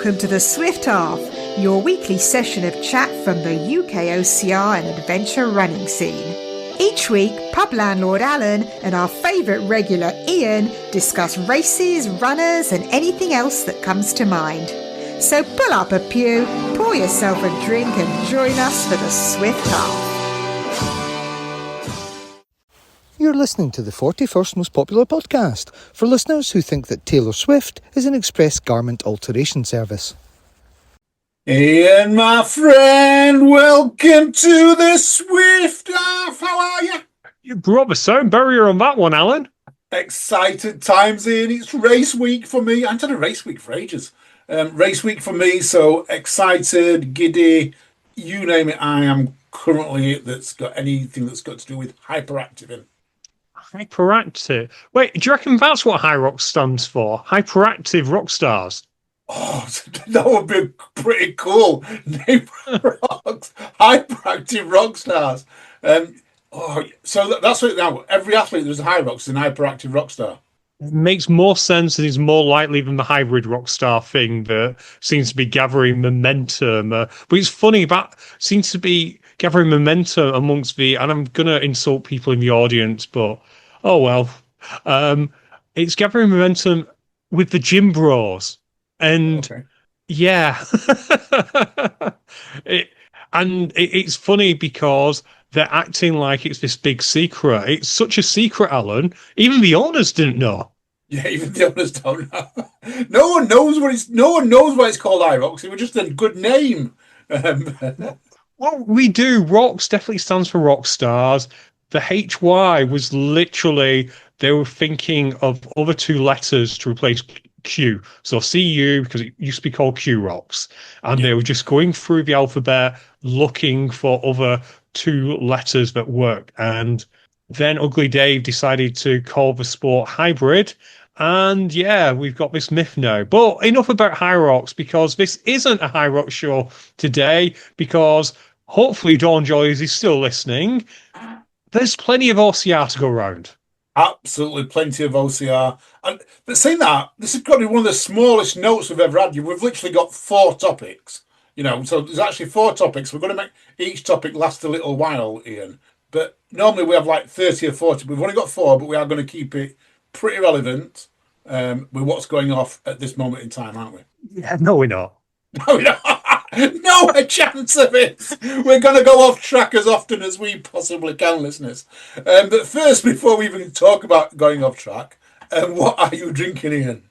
welcome to the Swift Half, your weekly session of chat from the UK OCR and adventure running scene. Each week, pub landlord Alan and our favourite regular Ian discuss races, runners and anything else that comes to mind. So pull up a pew, pour yourself a drink and join us for the Swift Half. You're listening to the 41st most popular podcast for listeners who think that Taylor Swift is an express garment alteration service. Ian, my friend, welcome to the Swift Half. How are you? You brought the sound barrier on that one, Alan. Excited times, Ian. It's race week for me. I haven't had a race week for ages. Race week for me, so excited, giddy, you name it. I am currently that's got anything that's got to do with hyperactive in. Hyperactive. Wait, do you reckon that's what High Rock stands for? Hyperactive rock stars. Oh, that would be pretty cool. Name rocks, hyperactive rock stars. So that's what now. Every athlete there's a high rocks and hyperactive rock star. It makes more sense and is more likely than the hybrid rock star thing that seems to be gathering momentum. But it's funny, that seems to be gathering momentum amongst the, and I'm going to insult people in the audience, but oh well. It's gathering momentum with the gym bros. And okay. Yeah. It's funny because they're acting like it's this big secret. It's such a secret, Alan. Even the owners didn't know. Yeah, even the owners don't know. No one knows what it's called, IROX. It was just a good name. Well, we do. ROX definitely stands for rock stars. The HY was literally, they were thinking of other two letters to replace Q. So CU, because it used to be called Q Rocks. And They were just going through the alphabet looking for other two letters that work. And then Ugly Dave decided to call the sport hybrid. And yeah, we've got this myth now. But enough about High Rocks, because this isn't a High Rock show today, because hopefully Dawn Joyce is still listening. There's plenty of OCR to go around. Absolutely plenty of OCR. But saying that, this is probably one of the smallest notes we've ever had. We've literally got 4 topics. So there's actually 4 topics. We're going to make each topic last a little while, Ian. But normally we have like 30 or 40. We've only got 4, but we are going to keep it pretty relevant with what's going off at this moment in time, aren't we? Yeah, no, we're not. No, we're not. No a chance of it. We're going to go off track as often as we possibly can, listeners. But first, before we even talk about going off track, what are you drinking, Ian?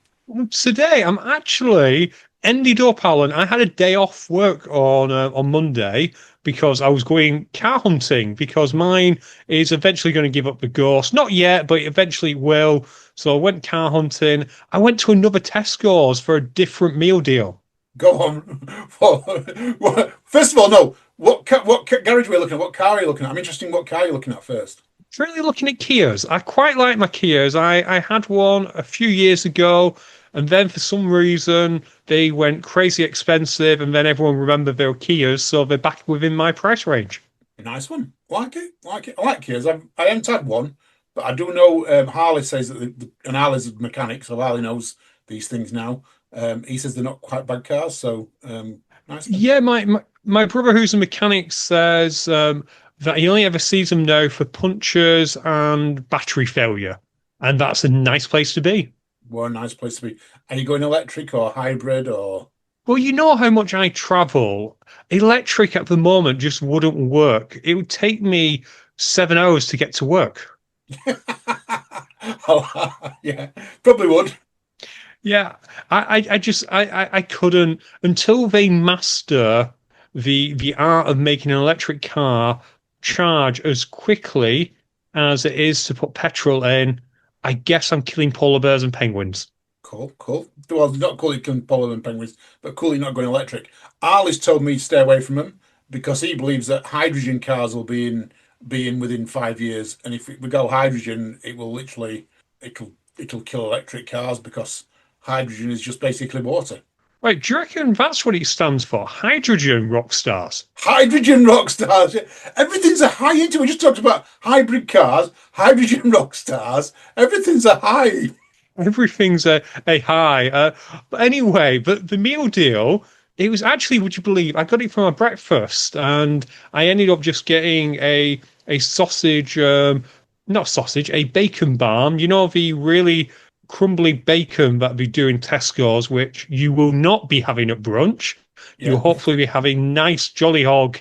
Today, I'm actually ended up, Alan. I had a day off work on Monday because I was going car hunting, because mine is eventually going to give up the ghost. Not yet, but eventually will. So I went car hunting. I went to another Tesco's for a different meal deal. Go on. Well, first of all, no. What garage are we looking at? What car are you looking at? I'm interested in what car you're looking at first. Really looking at Kias. I quite like my Kias. I had one a few years ago, and then for some reason they went crazy expensive, and then everyone remembered they were Kias, so they're back within my price range. A nice one. Like it. I like Kias. I haven't had one, but I do know Harley says that and Harley's a mechanic, so Harley knows these things now. He says they're not quite bad cars, so nice. Yeah, my brother, who's a mechanic, says that he only ever sees them now for punctures and battery failure, and that's a nice place to be. Well, a nice place to be. Are you going electric or hybrid or? Well, you know how much I travel. Electric at the moment just wouldn't work. It would take me 7 hours to get to work. Oh, yeah, probably would. Yeah, I couldn't until they master the art of making an electric car charge as quickly as it is to put petrol in. I guess I'm killing polar bears and penguins. Cool. Well, not cool you're killing polar bears and penguins, but cool you're not going electric. Arlie's told me to stay away from them because he believes that hydrogen cars will be in within 5 years, and if we go hydrogen, it will literally it'll kill electric cars because hydrogen is just basically water. Wait, do you reckon that's what it stands for? Hydrogen rock stars? Hydrogen rock stars. Everything's a high into. We just talked about hybrid cars, hydrogen rock stars. Everything's a high. Everything's a high. But anyway, but the meal deal, it was actually, would you believe, I got it for my breakfast, and I ended up just getting a sausage, not sausage, a bacon barm. You know, the really crumbly bacon that we do in Tesco's, which you will not be having at brunch. You'll Yeah. hopefully be having nice Jolly Hog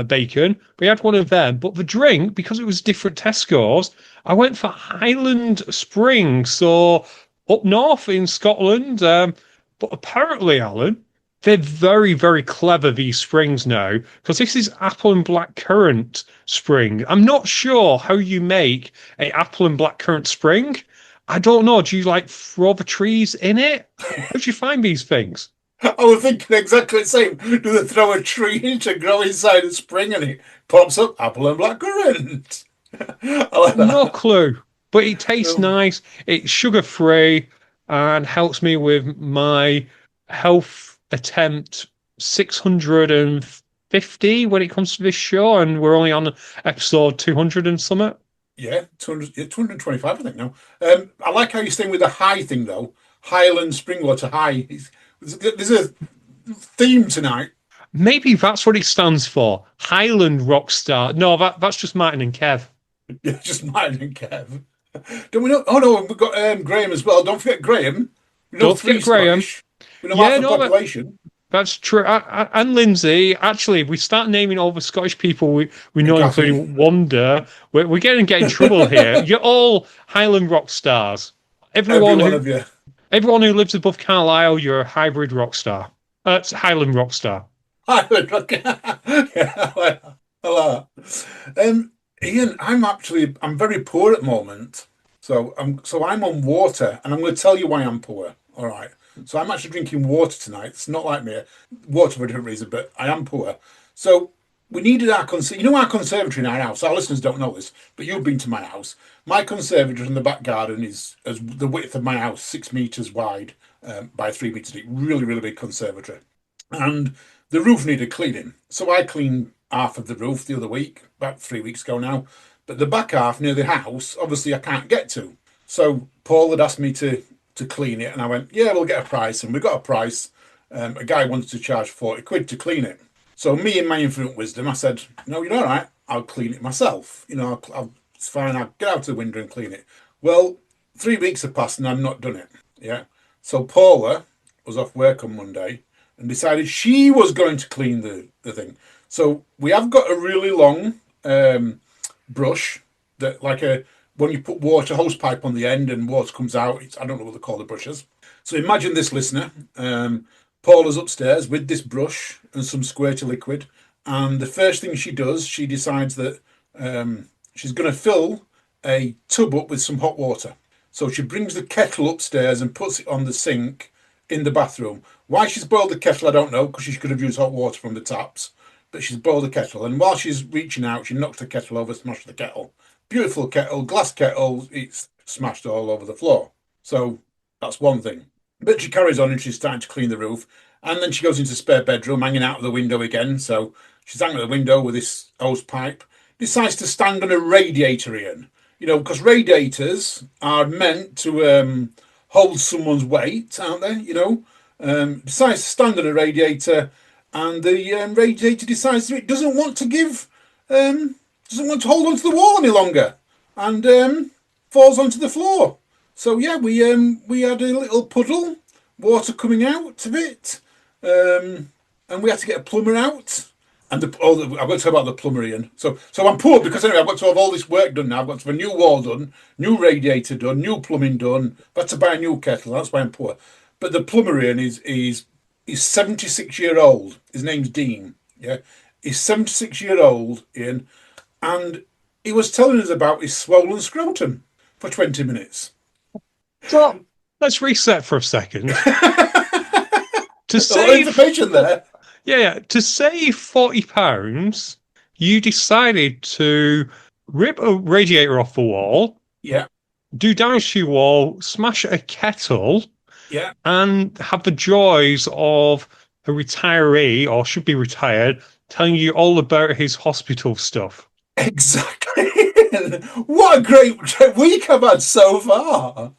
bacon. We had one of them, but the drink, because it was different Tesco's, I went for Highland Spring, so up north in Scotland. But apparently, Alan, they're very, very clever, these springs now, because this is apple and black currant spring. I'm not sure how you make a apple and black currant spring. I don't know. Do you like throw the trees in it? How do you find these things? I was thinking exactly the same. Do they throw a tree in to grow inside a spring and it pops up apple and blackcurrant? I like No that. clue, but it tastes Um, nice. It's sugar free and helps me with my health attempt 650 when it comes to this show, and we're only on episode 200 and something. yeah, 200, yeah, 225, I think now. I like how you're staying with the high thing, though. Highland Springwater High. There's a theme tonight. Maybe that's what it stands for. Highland Rockstar. No, that's just Martin and Kev. Yeah, just mine and Kev. Don't we know? Oh, no, we've got Graham as well. Don't forget Graham. We know Don't three forget Graham. Scottish. We know half Yeah, the no, population. that's true. And Lindsay, actually, if we start naming all the Scottish people we And know, Kathy. including Wonder, we're going to get in trouble here. You're all Highland rock stars. Every Everyone one who of you. everyone who lives above Carlisle, you're a hybrid rock star. It's Highland rock star. Highland Rock. Yeah, I like that. Ian, I'm very poor at the moment. So I'm on water, and I'm going to tell you why I'm poor. All right. So I'm actually drinking water tonight. It's not like me, water for a different reason, but I am poor. So we needed our conservatory in our house. Our listeners don't know this, but you've been to my house. My conservatory in the back garden is as the width of my house, 6 meters wide by 3 meters deep. Really, really big conservatory, and the roof needed cleaning. So I cleaned half of the roof the other week, about 3 weeks ago now. But the back half near the house, obviously, I can't get to. So Paul had asked me to clean it, and I went, yeah, we'll get a price. And we got a price. A guy wanted to charge 40 quid to clean it. So me, in my infinite wisdom, I said, no, you're all right. I'll clean it myself. It's fine. I'll get out the window and clean it. Well, 3 weeks have passed, and I've not done it. Yeah. So Paula was off work on Monday and decided she was going to clean the thing. So we have got a really long brush that, like a when you put water hose pipe on the end and water comes out. I don't know what they call the brushes. So imagine this, listener. Paula's upstairs with this brush and some squirty liquid, and the first thing she does, she decides that she's going to fill a tub up with some hot water. So she brings the kettle upstairs and puts it on the sink in the bathroom. Why she's boiled the kettle, I don't know, because she could have used hot water from the taps. But she's boiled the kettle, and while she's reaching out, she knocks the kettle over, smashed the kettle. Beautiful kettle, glass kettle, it's smashed all over the floor. So that's one thing. But she carries on and she's starting to clean the roof. And then she goes into the spare bedroom, hanging out of the window again. So she's hanging at the window with this hose pipe. Decides to stand on a radiator, Ian. Because radiators are meant to hold someone's weight, aren't they? Decides to stand on a radiator, and the radiator decides that it doesn't want to hold onto the wall any longer, and falls onto the floor. So yeah, we had a little puddle, water coming out of it, and we had to get a plumber out. And I've got to tell about the plumber, Ian. So I'm poor because anyway, I've got to have all this work done now. I've got to have a new wall done, new radiator done, new plumbing done. I've got to buy a new kettle. That's why I'm poor. But the plumber, Ian, is 76-year-old. His name's Dean. Yeah, he's 76-year-old, Ian, and he was telling us about his swollen scrotum for 20 minutes. So let's reset for a second. To A lot of save information there. Yeah, to save £40, you decided to rip a radiator off the wall, Yeah, do damage to your wall, smash a kettle, yeah. and have the joys of a retiree, or should be retired, telling you all about his hospital stuff. Exactly. What a great week I've had so far.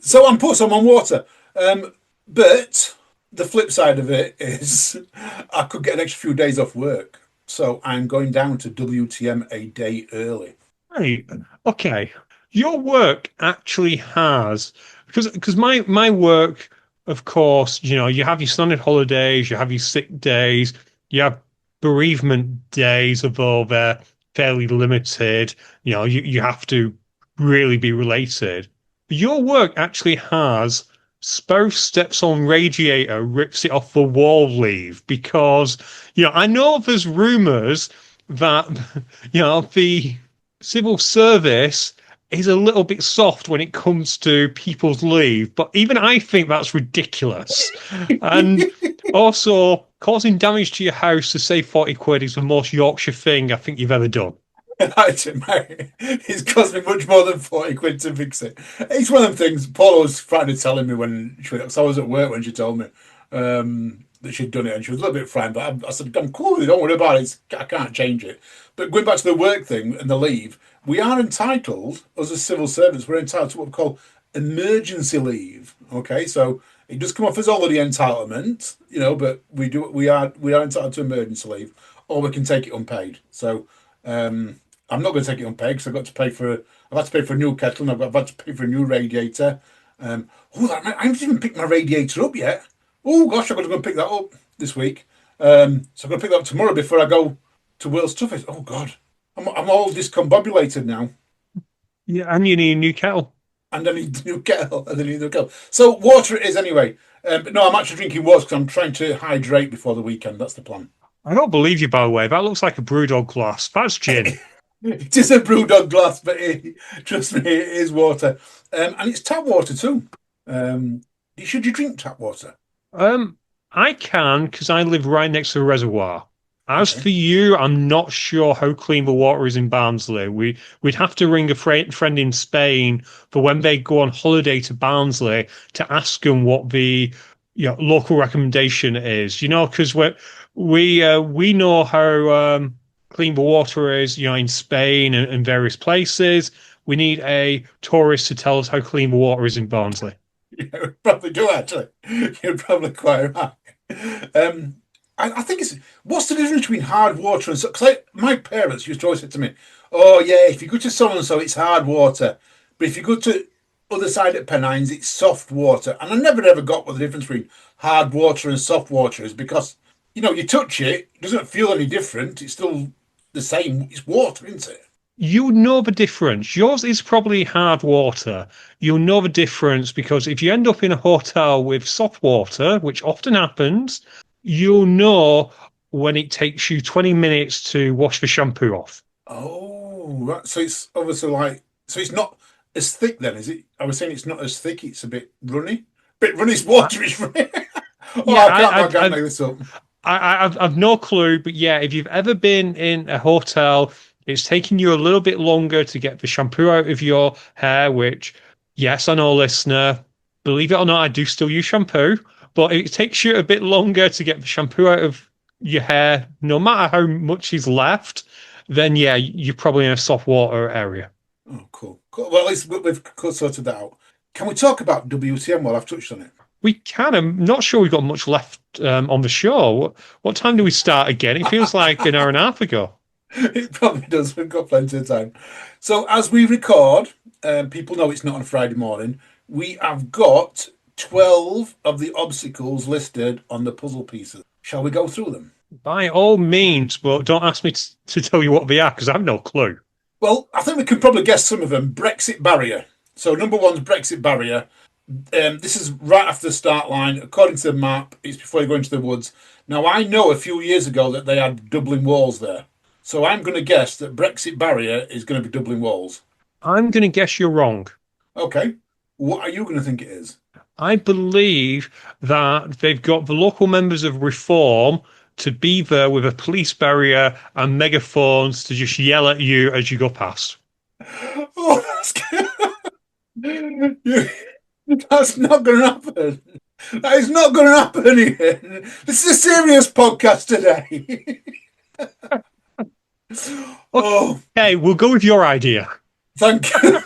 So I'm on water. But the flip side of it is I could get an extra few days off work. So I'm going down to WTM a day early. Right. Okay. Your work actually has because my work, of course, you have your standard holidays, you have your sick days, you have bereavement days, although they're fairly limited. You have to really be related. Your work actually has both steps on radiator, rips it off the wall leave because I know there's rumors that the civil service is a little bit soft when it comes to people's leave, but even I think that's ridiculous. And also, causing damage to your house to save 40 quid is the most Yorkshire thing I think you've ever done. It's cost me much more than 40 quid to fix it. It's one of them things Paula was frightened of telling me because I was at work when she told me that she'd done it, and she was a little bit frightened, but I said, I'm cool with it, don't worry about it, I can't change it. But going back to the work thing and the leave, we are entitled, as a civil servants, we're entitled to what we call emergency leave. Okay, so it does come off as holiday entitlement, but we are entitled to emergency leave, or we can take it unpaid. So I'm not going to take it unpaid because I've had to pay for a new kettle, and I've had to pay for a new radiator. I haven't even picked my radiator up yet. Oh gosh, I've got to go and pick that up this week. So I'm going to pick that up tomorrow before I go to World's Toughest. Oh God, I'm all discombobulated now. Yeah, and you need a new kettle. And I need a new kettle. And I need a new kettle. So water it is anyway. But no, I'm actually drinking water because I'm trying to hydrate before the weekend. That's the plan. I don't believe you, by the way. That looks like a Brewdog glass. That's gin. It is a Brewdog glass, but trust me, it is water. And it's tap water too. Should you drink tap water? Um, I can because I live right next to a reservoir. As Okay. for you, I'm not sure how clean the water is in Barnsley. We'd have to ring a friend in Spain for when they go on holiday to Barnsley to ask them what the local recommendation is. Because we know how clean the water is, in Spain and various places. We need a tourist to tell us how clean the water is in Barnsley. Yeah, we probably do actually. You're probably quite right. Um, I think what's the difference between hard water and because my parents used to always say to me, "Oh yeah, if you go to so and so, it's hard water, but if you go to other side at Pennines, it's soft water." And I never ever got what the difference between hard water and soft water is because you touch it, it doesn't feel any different. It's still the same. It's water, isn't it? You know the difference. Yours is probably hard water. You'll know the difference because if you end up in a hotel with soft water, which often happens, you'll know when it takes you 20 minutes to wash the shampoo off. Oh, right. So it's obviously so it's not as thick then, is it? I was saying it's not as thick, it's a bit runny. Bit runny, it's I, water, it's runny. Oh, yeah, I can't make this up. I've no clue, but yeah, if you've ever been in a hotel, it's taking you a little bit longer to get the shampoo out of your hair, which, yes, I know, listener, believe it or not, I do still use shampoo, but it takes you a bit longer to get the shampoo out of your hair, no matter how much is left, then yeah, you're probably in a soft water area. Oh, cool. Cool. Well, at least we've sorted that out. Can we talk about WTM while I've touched on it? We can. I'm not sure we've got much left on the show. What time do we start again? It feels like an hour and a half ago. It probably does. We've got plenty of time. So as we record, people know it's not on a Friday morning. We have got 12 of the obstacles listed on the puzzle pieces. Shall we go through them? By all means, but don't ask me to tell you what they are because I have no clue. Well, I think we can probably guess some of them. Brexit barrier. So number one's Brexit barrier. This is right after the start line. According to the map, it's before you go into the woods. Now, I know a few years ago that they had Dublin walls there. So I'm going to guess that Brexit barrier is going to be Dublin walls. I'm going to guess you're wrong. Okay. What are you going to think it is? I believe that they've got the local members of Reform to be there with a police barrier and megaphones to just yell at you as you go past. Oh, that's good. That's not going to happen. That is not going to happen, Ian. This is a serious podcast today. Oh, Okay, we'll go with your idea. thank you.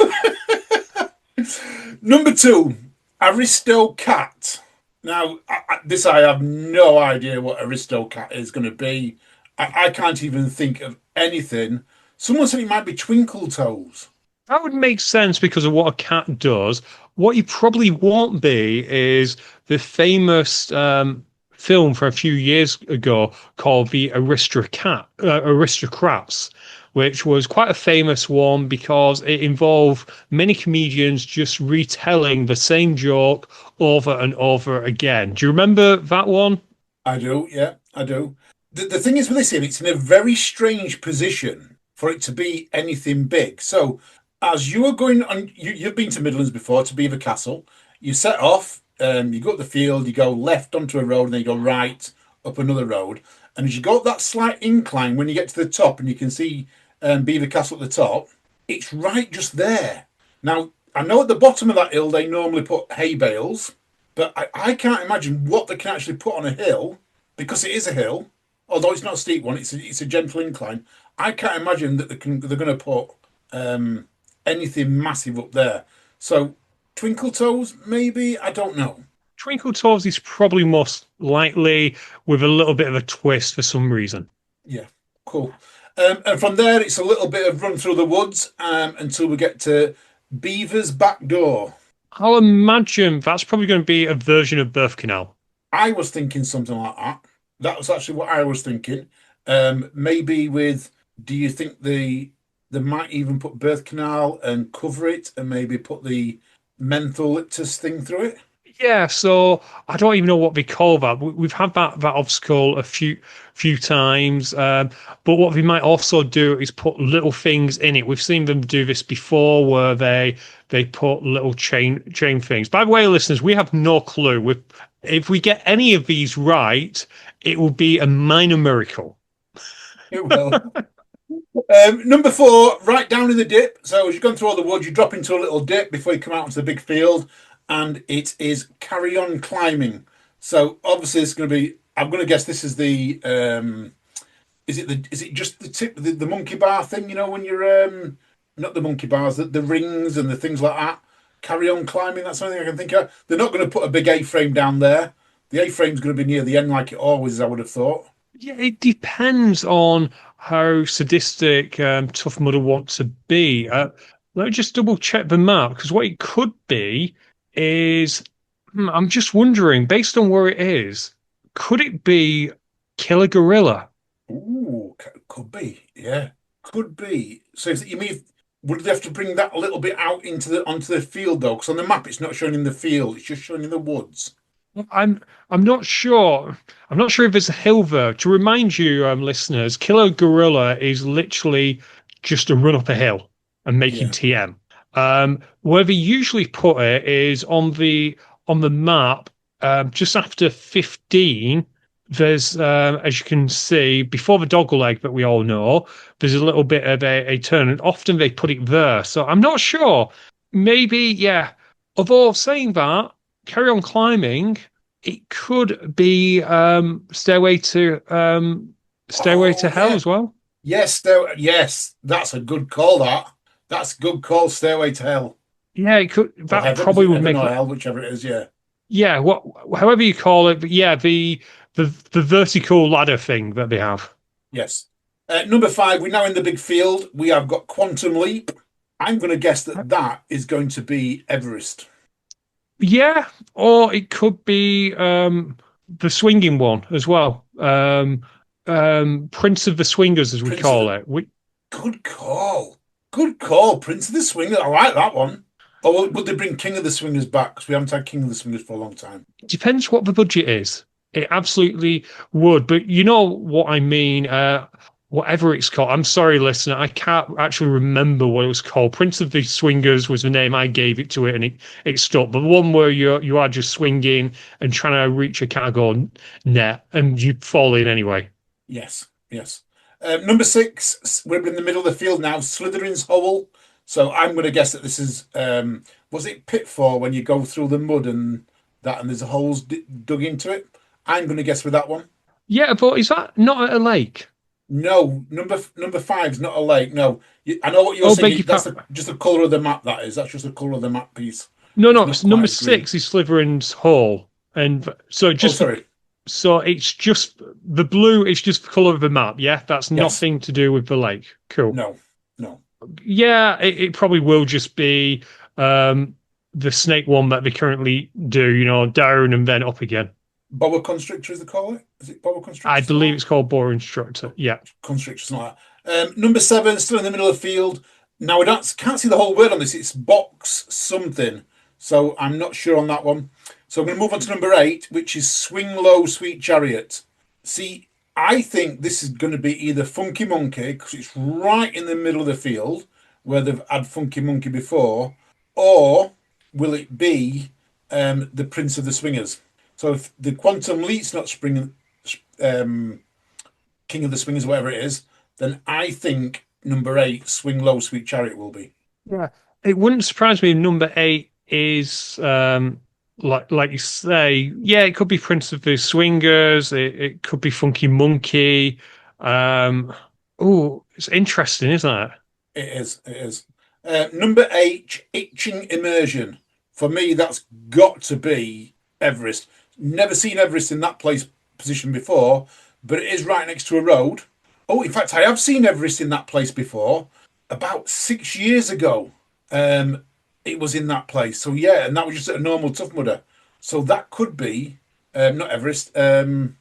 Number two, Aristocat. Now, I have no idea what Aristocat is going to be. I can't even think of anything. Someone said it might be Twinkle Toes. That would make sense because of what a cat does. What you probably won't be is the famous film from a few years ago called The Aristocrats, which was quite a famous one because it involved many comedians just retelling the same joke over and over again. Do you remember that one? I do, yeah, I do. The thing is with this, it's in a very strange position for it to be anything big. So, as you are going on, you've been to Midlands before to Beaver Castle. You set off, you go up the field, you go left onto a road, and then you go right up another road. And as you go up that slight incline, when you get to the top and you can see Beaver Castle at the top, it's right just there. Now, I know at the bottom of that hill they normally put hay bales, but I can't imagine what they can actually put on a hill because it is a hill, although it's not a steep one. It's a gentle incline. I can't imagine that they're going to put anything massive up there. So Twinkle Toes, maybe, I don't know. Twinkle Toes is probably most likely with a little bit of a twist for some reason. Yeah, cool. And from there, it's a little bit of run through the woods until we get to Beaver's back door. I'll imagine that's probably going to be a version of Birth Canal. I was thinking something like that. That was actually what I was thinking. Maybe with, do you think they might even put birth canal and cover it and maybe put the mentholyptus thing through it? Yeah, so I don't even know what they call that. We've had that obstacle a few times, but what we might also do is put little things in it. We've seen them do this before, where they put little chain things. By the way, listeners, we have no clue. If we get any of these right, it will be a minor miracle. It will. Number four, right down in the dip. So as you've gone through all the woods, you drop into a little dip before you come out into the big field, and it is carry on climbing. So obviously it's going to be. I'm going to guess this is the. Is it just the tip, the monkey bar thing? You know, when you're not the monkey bars, the rings and the things like that. Carry on climbing. That's something I can think of. They're not going to put a big A-frame down there. The A-frame's going to be near the end, like it always is, I would have thought. Yeah, it depends on how sadistic Tough Mudder wants to be. Let me just double check the map because what it could be is I'm just wondering, based on where it is, could it be Killer Gorilla? Ooh, could be. Yeah, could be. So you mean would they have to bring that a little bit out onto the field though? Because on the map it's not showing in the field; it's just showing in the woods. I'm not sure. I'm not sure if there's a hill there. To remind you, listeners, Killer Gorilla is literally just a run up a hill and making Yeah. TM. Where they usually put it is on the map, just after 15. There's, as you can see, before the dog leg that we all know, there's a little bit of a turn, and often they put it there. So I'm not sure. Maybe, yeah. Although saying that, carry on climbing, it could be Stairway to Hell Yeah. as well. Yes, yes, that's a good call. That's a good call. Stairway to Hell Yeah, it could. or That Heaven, probably would Heaven make or that. Hell, whichever it is. Yeah. Yeah, however you call it, but yeah, the vertical ladder thing that they have. Yes. Number five, we're now in the big field. We have got Quantum Leap. I'm going to guess that is going to be Everest. Yeah, or it could be the swinging one as well. Prince of the Swingers, as we Prince call it. Good call. Good call. Prince of the Swingers. I like that one. Or would they bring King of the Swingers back? Because we haven't had King of the Swingers for a long time. Depends what the budget is. It absolutely would, but you know what I mean. Whatever it's called. I'm sorry, listener. I can't actually remember what it was called. Prince of the Swingers was the name I gave it to it, and it stuck. But the one where you are just swinging and trying to reach a cargo net, and you fall in anyway. Yes, yes. Number six, we're in the middle of the field now. Slytherin's Hole. So I'm going to guess that this is, was it Pitfall when you go through the mud and there's holes dug into it? I'm going to guess with that one. Yeah, but is that not at a lake? No, number five's not a lake. No, I know what you're Oh, saying. beg your That's pardon. just the colour of the map. That's just the colour of the map piece. No, It's no. not Number quite as green. 6 is Slytherin's Hall, and so Oh, just sorry. so it's just the blue is just the color of the map. Yeah, that's Yes. nothing to do with the lake. Cool. No. No. Yeah, it probably will just be um the snake one that they currently do. Down and then up again. Boa constrictor, is they call it? Is it boa I constrictor? Something believe like it's called Boar Instructor. that? Yeah. Constrictor, something like that. Number 7, still in the middle of the field. Now, can't see the whole word on this. It's box something. So I'm not sure on that one. So I'm going to move on to number 8, which is Swing Low, Sweet Chariot. See, I think this is going to be either Funky Monkey, because it's right in the middle of the field where they've had Funky Monkey before, or will it be the Prince of the Swingers? So if the Quantum Leap's not um, King of the Swingers, whatever it is, then I think number 8, Swing Low, Sweet Chariot, will be. Yeah. It wouldn't surprise me if number 8 is like you say, yeah, it could be Prince of the Swingers, it could be Funky Monkey. Oh, it's interesting, isn't it? It is. It is. Number 8, Itching Immersion. For me, that's got to be Everest. Never seen Everest in that place position before, but it is right next to a road. Oh, in fact, I have seen Everest in that place before. About 6 years ago, it was in that place. So yeah, and that was just at a normal Tough Mudder. So that could be not Everest, the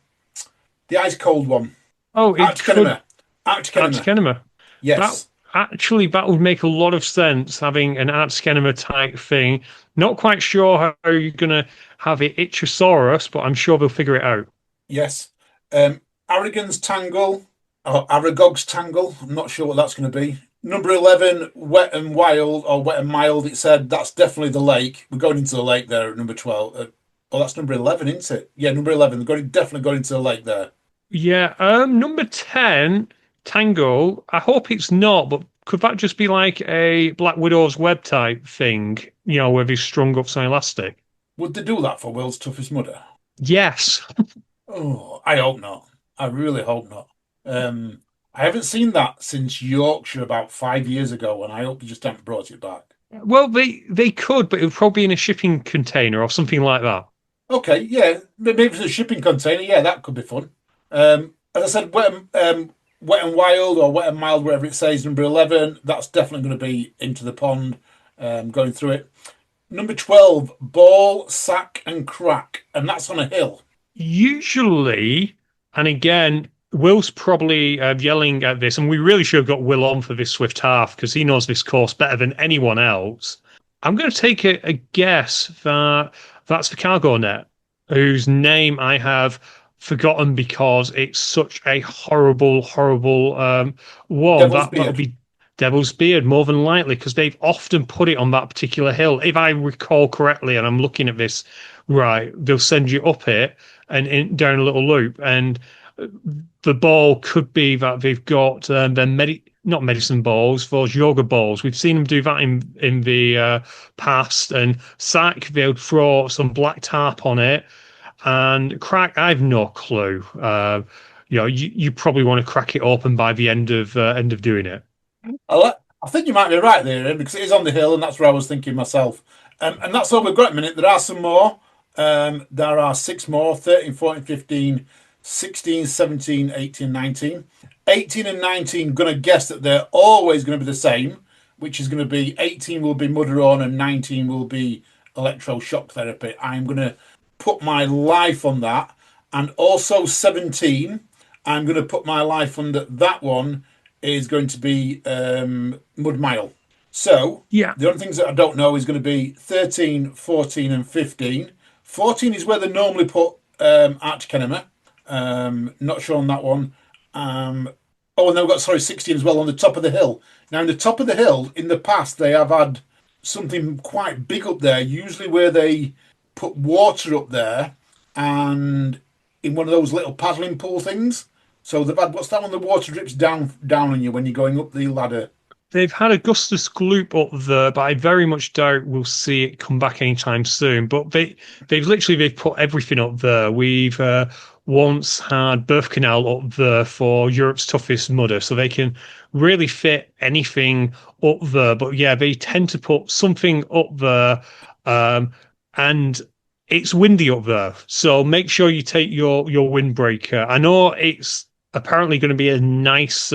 ice cold one, Oh, it Arctic could Enema. Arctic Arctic Enema. Enema. That Yes. actually that would make a lot of sense having an Arctic Enema type thing. Not quite sure how you're gonna have it Ichthyosaurus, but I'm sure they'll figure it out. Yes. Aragon's Tangle, or Aragog's Tangle. I'm not sure what that's going to be. Number 11, Wet and Wild, or Wet and Mild. It said that's definitely the lake. We're going into the lake there at number 12. Oh, that's number 11, isn't it? Yeah, number 11. Definitely going into the lake there. Yeah, number 10, Tango. I hope it's not, but could that just be like a Black Widow's web type thing, where they strung up some elastic? Would they do that for World's Toughest Mudder? Yes. Oh, I hope not. I really hope not. I haven't seen that since Yorkshire about 5 years ago, and I hope they just haven't brought it back. Well, they could, but it would probably be in a shipping container or something like that. Okay, yeah, maybe if it's a shipping container, yeah, that could be fun. As I said, Wet and Wild or Wet and Mild, whatever it says, number 11, that's definitely going to be into the pond, going through it. Number 12, Ball, Sack and Crack, and that's on a hill. Usually, and again, Will's probably yelling at this, and we really should have got Will on for this Swift half because he knows this course better than anyone else. I'm going to take a guess that that's the cargo net, whose name I have forgotten because it's such a horrible, horrible one. Devil's That'll Beard. be Devil's Beard, more than likely, because they've often put it on that particular hill. If I recall correctly, and I'm looking at this right, they'll send you up it and down a little loop, and the ball could be that they've got their not medicine balls, those yoga balls. We've seen them do that in the past. And sack, they'll throw some black tarp on it. And crack, I've no clue. You probably want to crack it open by the end of doing it. I think you might be right there, Ian, because it is on the hill, and that's where I was thinking myself. And that's all we've got at the minute. There are some more. There are 6 more, 13, 14, 15, 16, 17, 18, 19. 18 and 19, going to guess that they're always going to be the same, which is going to be 18 will be mudder on and 19 will be electroshock therapy. I'm going to put my life on that. And also 17, I'm going to put my life on that one is going to be Mud Mile. So Yeah. the only things that I don't know is going to be 13, 14 and 15. 14 is where they normally put Arctic Enema. Not sure on that one. And they've got 16 as well on the top of the hill. Now, in the top of the hill, in the past, they have had something quite big up there, usually where they put water up there and in one of those little paddling pool things. So they've had, what's that one? The water drips down on you when you're going up the ladder. They've had Augustus Gloop up there, but I very much doubt we'll see it come back anytime soon. But they've put everything up there. We've once had Birth Canal up there for Europe's toughest mudder, so they can really fit anything up there. But yeah, they tend to put something up there And it's windy up there, so make sure you take your windbreaker. I know it's apparently going to be a nice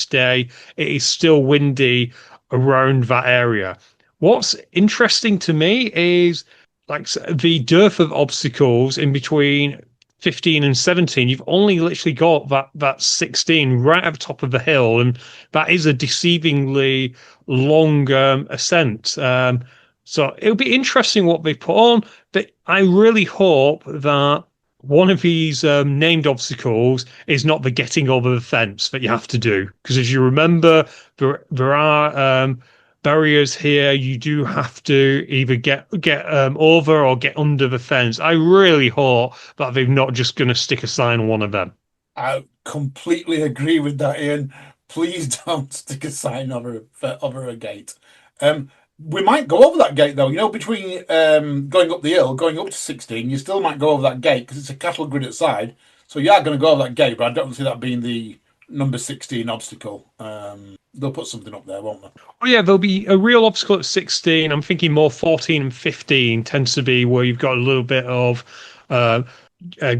day. It is still windy around that area. What's interesting to me is like the dearth of obstacles in between 15 and 17. You've only literally got that 16 right at the top of the hill, and that is a deceivingly long ascent. So it'll be interesting what they put on, but I really hope that one of these named obstacles is not the getting over the fence that you have to do. Because as you remember, there are barriers here. You do have to either get over or get under the fence. I really hope that they're not just going to stick a sign on one of them. I completely agree with that, Ian. Please don't stick a sign over a gate. We might go over that gate though. You know, between going up the hill, going up to 16, you still might go over that gate because it's a cattle grid outside. So you are going to go over that gate, but I don't see that being the number 16 obstacle. They'll put something up there, won't they? Oh yeah, there'll be a real obstacle at 16. I'm thinking more 14 and 15 tends to be where you've got a little bit of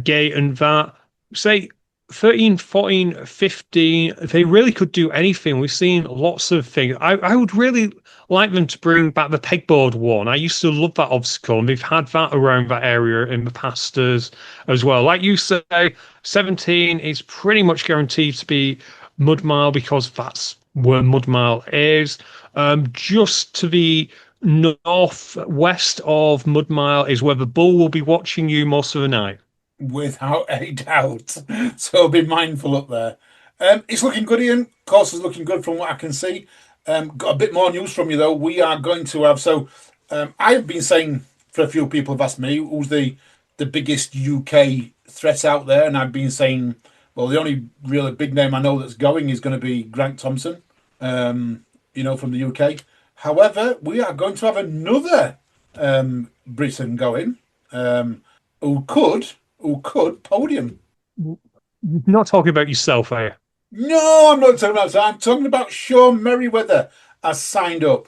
gate and that. Say 13, 14, 15, they really could do anything. We've seen lots of things. I would really like them to bring back the pegboard one. I used to love that obstacle, and they've had that around that area in the past as well. Like you say, 17 is pretty much guaranteed to be Mud Mile because that's where Mud Mile is. Just to the northwest of Mud Mile is where the bull will be watching you most of the night. Without a doubt. So be mindful up there. It's looking good, Ian. Course is looking good from what I can see. Got a bit more news from you though. We are going to have I've been saying for a few people have asked me who's the biggest UK threat out there, and I've been saying, well, the only really big name I know that's going is going to be Grant Thompson, from the UK. However, we are going to have another Briton going who could podium. Not talking about yourself, are you? No, I'm not talking about that. I'm talking about Sean Merriweather has signed up.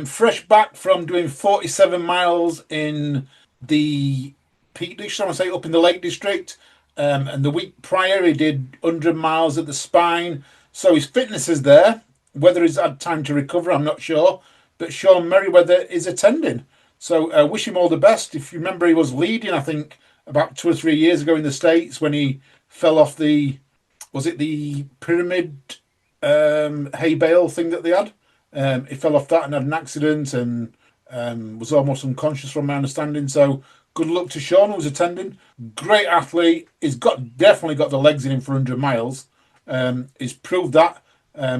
Fresh back from doing 47 miles in the Peak District, I want to say up in the Lake District. And the week prior, he did 100 miles at the Spine. So his fitness is there. Whether he's had time to recover, I'm not sure. But Sean Merriweather is attending. So wish him all the best. If you remember, he was leading, I think, about 2 or 3 years ago in the States when he fell off was it the pyramid hay bale thing that they had? He fell off that and had an accident and was almost unconscious from my understanding. So good luck to Sean who's attending. Great athlete. He's definitely got the legs in him for 100 miles. He's proved that,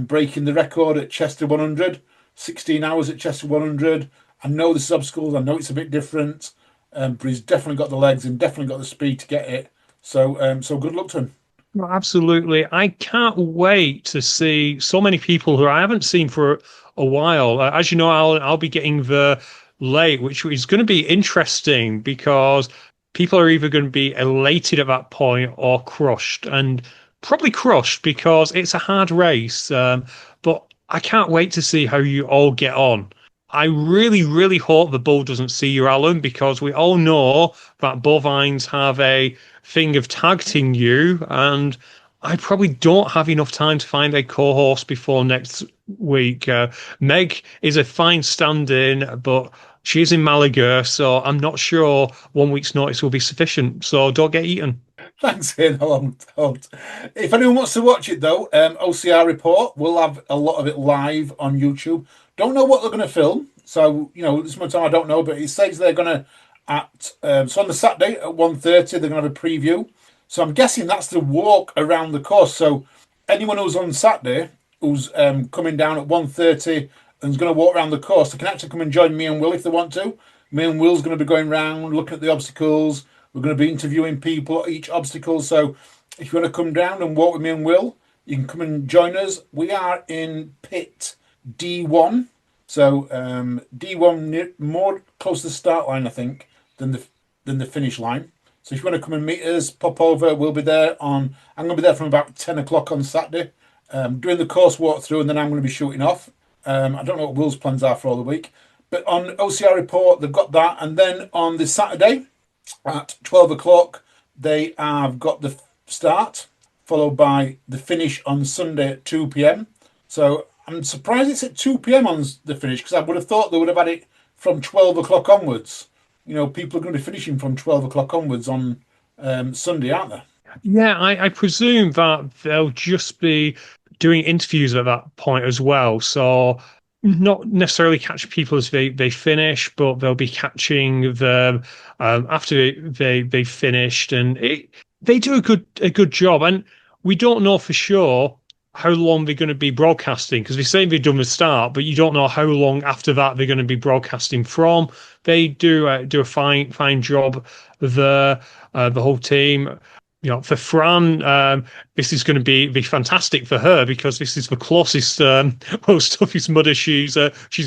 breaking the record at Chester 100, 16 hours at Chester 100. I know this is obstacles. I know it's a bit different. But he's definitely got the legs and definitely got the speed to get it. So good luck to him. Well, absolutely. I can't wait to see so many people who I haven't seen for a while. As you know, I'll be getting the late, which is going to be interesting because people are either going to be elated at that point or crushed, and probably crushed because it's a hard race. But I can't wait to see how you all get on. I really, really hope the bull doesn't see you, Alan, because we all know that bovines have a thing of targeting you, and I probably don't have enough time to find a co-horse before next week. Meg is a fine stand-in, but she's in Malaga, so I'm not sure 1 week's notice will be sufficient. So don't get eaten. Thanks, Ian. If anyone wants to watch it, though, OCR Report, we'll have a lot of it live on YouTube. Don't know what they're going to film. So, this much time I don't know, but it says they're going to, so on the Saturday at 1:30, they're going to have a preview. So I'm guessing that's the walk around the course. So anyone who's on Saturday, who's coming down at 1:30 and is going to walk around the course, they can actually come and join me and Will if they want to. Me and Will's going to be going around, looking at the obstacles. We're going to be interviewing people at each obstacle. So if you want to come down and walk with me and Will, you can come and join us. We are in pit D1. So D1 more close to the start line, I think, than the finish line. So if you want to come and meet us, pop over. We'll be there I'm going to be there from about 10 o'clock on Saturday, doing the course walkthrough, and then I'm going to be shooting off. I don't know what Will's plans are for all the week. But on OCR Report, they've got that. And then on the Saturday at 12 o'clock, they have got the start, followed by the finish on Sunday at 2 p.m. So I'm surprised it's at 2 p.m. on the finish, because I would have thought they would have had it from 12 o'clock onwards. People are going to be finishing from 12 o'clock onwards on Sunday, aren't they? Yeah, I presume that they'll just be doing interviews at that point as well. So not necessarily catch people as they finish, but they'll be catching them after they finished, and they do a good job. And we don't know for sure how long they're going to be broadcasting, because they say they've done the start, but you don't know how long after that they're going to be broadcasting from. They do a fine job there, the whole team. For Fran, this is going to be fantastic for her, because this is the closest most toughest mudder she's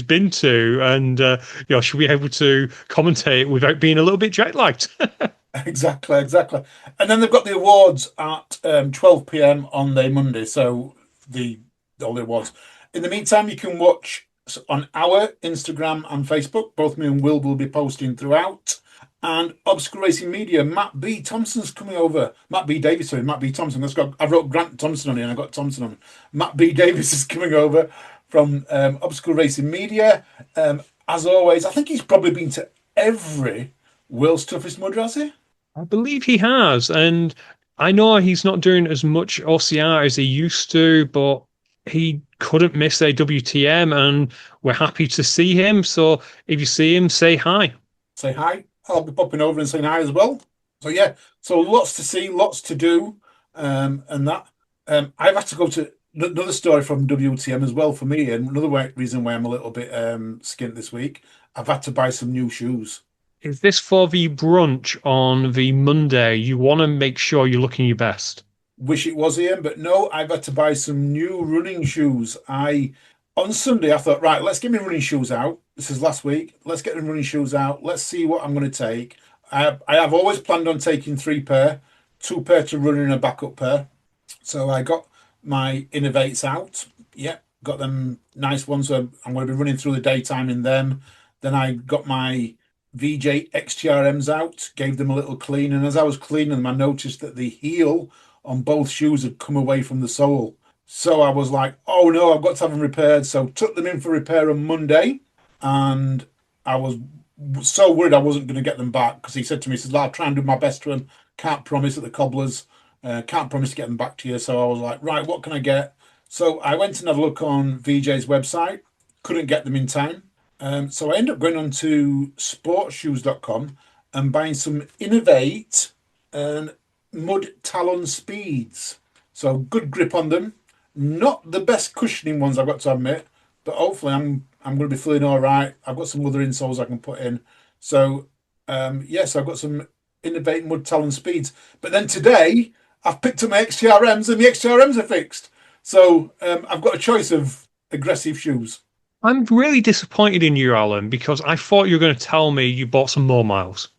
been to, and she'll be able to commentate without being a little bit jet lagged. Exactly. And then they've got the awards at 12 p.m. on the Monday. So all the awards. In the meantime, you can watch on our Instagram and Facebook. Both me and Will be posting throughout. And Obstacle Racing Media, Matt B. Thompson's coming over. Matt B. Davis, sorry, Matt B. Thompson. I wrote Grant Thompson on it, and I got Thompson on. Matt B. Davis is coming over from Obstacle Racing Media. As always, I think he's probably been to every World's Toughest Mudder, has he? I believe he has, and I know he's not doing as much OCR as he used to, but he couldn't miss a WTM, and we're happy to see him. So if you see him, say hi. Say hi. I'll be popping over and saying hi as well. So yeah, so lots to see, lots to do, and that. I've had to go to another story from WTM as well for me, and another reason why I'm a little bit skint this week. I've had to buy some new shoes. Is this for the brunch on the Monday? You want to make sure you're looking your best. Wish it was, Ian, but no, I've had to buy some new running shoes. On Sunday, I thought, right, let's get my running shoes out. This is last week. Let's get the running shoes out. Let's see what I'm going to take. I have always planned on taking 3 pair, 2 pair to run and a backup pair. So I got my Innovates out. Yep, got them nice ones. So I'm going to be running through the daytime in them. Then I got my VJ XTRMs out, gave them a little clean. And as I was cleaning them, I noticed that the heel on both shoes had come away from the sole. So I was like, oh no, I've got to have them repaired. So took them in for repair on Monday, and I was so worried I wasn't going to get them back, because he said to me, he says, I'll try and do my best to them. Can't promise at the cobblers. Can't promise to get them back to you. So I was like, right, what can I get? So I went and had a look on VJ's website. Couldn't get them in time. So I ended up going on to sportshoes.com and buying some Innovate and Mud Talon Speeds. So good grip on them. Not the best cushioning ones, I've got to admit, but hopefully I'm going to be feeling all right. I've got some other insoles I can put in. So yes, I've got some Innovate Mud Talon Speeds. But then today I've picked up my XTRMs, and the XTRMs are fixed. So I've got a choice of aggressive shoes. I'm really disappointed in you, Alan, because I thought you were going to tell me you bought some more miles.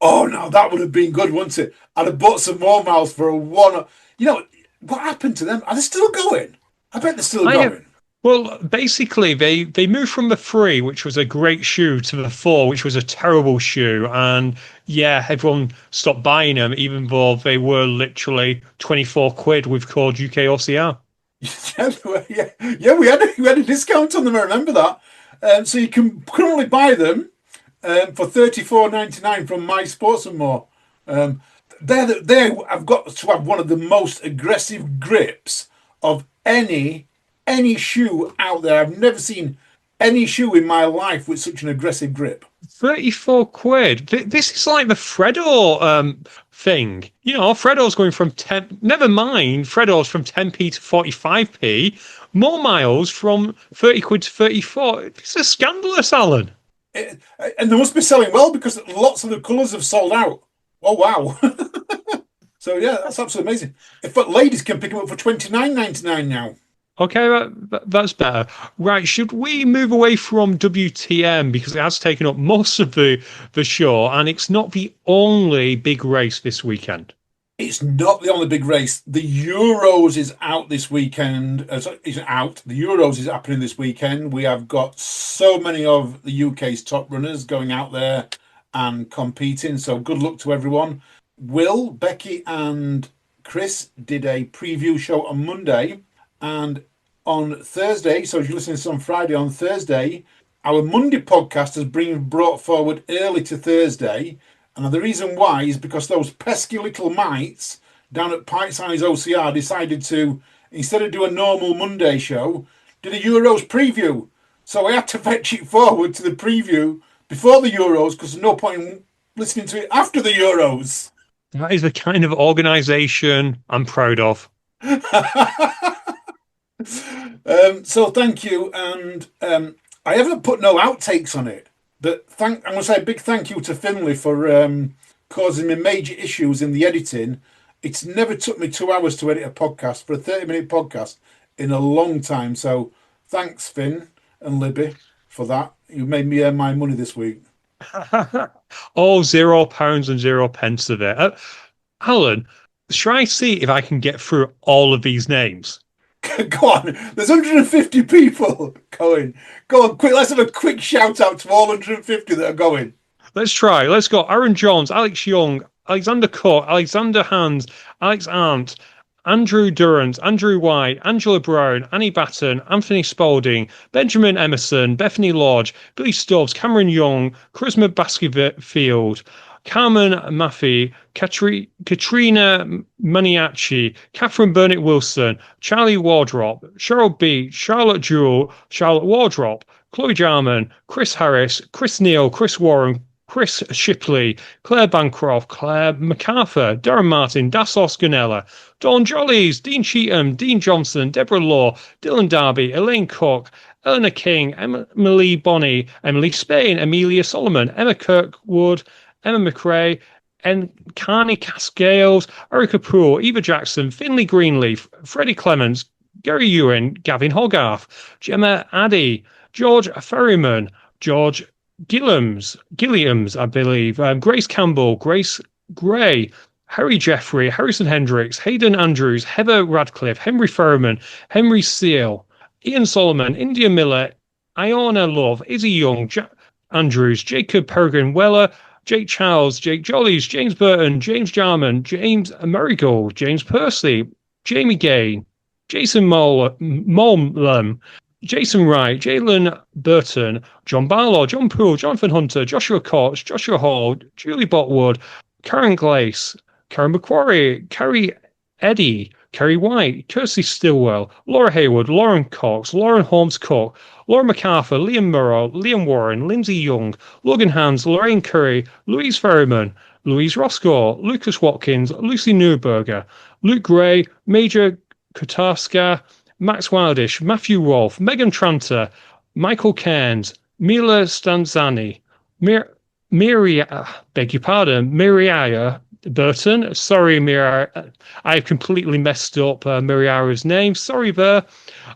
Oh no, that would have been good, wouldn't it? I'd have bought some more miles for a one. What happened to them? Are they still going? I bet they're still going. Well, basically, they moved from the 3, which was a great shoe, to the 4, which was a terrible shoe. And yeah, everyone stopped buying them, even though they were literally 24 quid with code UKOCR. Yeah, we had a discount on them. I remember that. So you can currently buy them for $34.99 from My Sports and More. I've got to have one of the most aggressive grips of any shoe out there. I've never seen any shoe in my life with such an aggressive grip. 34 quid. This is like the Freddo thing. Freddo's going from 10. Never mind, Freddo's from 10p to 45p. More miles from 30 quid to 34. This is scandalous, Alan. And they must be selling well, because lots of the colours have sold out. Oh wow! So yeah, that's absolutely amazing. In fact, ladies can pick them up for $29.99 now. Okay, that's better. Right, should we move away from WTM, because it has taken up most of the show, and it's not the only big race this weekend? It's not the only big race. The Euros is out this weekend. Is out. The Euros is happening this weekend. We have got so many of the UK's top runners going out there and competing. So good luck to everyone. Will, Becky, and Chris did a preview show on Monday, and on Thursday. So if you're listening to this on Friday, on Thursday, our Monday podcast has been brought forward early to Thursday. And the reason why is because those pesky little mites down at Pint Size OCR decided to, instead of do a normal Monday show, did a Euros preview. So I had to fetch it forward to the preview before the Euros because there's no point in listening to it after the Euros. That is the kind of organisation I'm proud of. So thank you. And I haven't put no outtakes on it. But I'm going to say a big thank you to Finlay for causing me major issues in the editing. It's never took me 2 hours to edit a podcast for a 30-minute podcast in a long time. So thanks, Finn and Libby, for that. You made me earn my money this week. Oh, £0 and 0 pence of it. Alan, shall I see if I can get through all of these names? Go on. There's 150 people going. Go on, quick. Let's have a quick shout out to all 150 that are going. Let's try. Let's go. Aaron Johns, Alex Young, Alexander Cook, Alexander Hans, Alex Arndt, Andrew Durrant, Andrew White, Angela Brown, Annie Batten, Anthony Spalding, Benjamin Emerson, Bethany Lodge, Billy Stubbs, Cameron Young, Charisma Baskerfield, Carmen Maffey, Katrina Maniaci, Catherine Burnett Wilson, Charlie Wardrop, Cheryl B, Charlotte Jewell, Charlotte Wardrop, Chloe Jarman, Chris Harris, Chris Neal, Chris Warren, Chris Shipley, Claire Bancroft, Claire MacArthur, Darren Martin, Dassos Ganella, Dawn Jollies, Dean Cheatham, Dean Johnson, Deborah Law, Dylan Darby, Elaine Cook, Eleanor King, Emily Bonney, Emily Spain, Amelia Solomon, Emma Kirkwood, Emma McRae, and Carney Cascales, Erica Poole, Eva Jackson, Finlay Greenleaf, Freddie Clements, Gary Ewan, Gavin Hogarth, Gemma Addy, George Ferryman, George Gilliams, I believe, Grace Campbell, Grace Gray, Harry Jeffrey, Harrison Hendricks, Hayden Andrews, Heather Radcliffe, Henry Ferryman, Henry Seal, Ian Solomon, India Miller, Iona Love, Izzy Young, Andrews, Jacob Peregrine Weller, Jake Charles, Jake Jollies, James Burton, James Jarman, James Marigold, James Percy, Jamie Gay, Jason Mollam, Jason Wright, Jalen Burton, John Barlow, John Poole, Jonathan Hunter, Joshua Coates, Joshua Hall, Julie Botwood, Karen Glace, Karen McQuarrie, Carrie Eddy, Kerry White, Kirsty Stillwell, Laura Hayward, Lauren Cox, Lauren Holmes Cook, Laura MacArthur, Liam Murrow, Liam Warren, Lindsay Young, Logan Hans, Lorraine Curry, Louise Ferryman, Louise Roscoe, Lucas Watkins, Lucy Newberger, Luke Gray, Major Kotarska, Max Wildish, Matthew Rolfe, Megan Tranter, Michael Cairns, Mila Stanzani, Miriaya Burton. Sorry, Miriaya. I've completely messed up Miriara's name. Sorry there.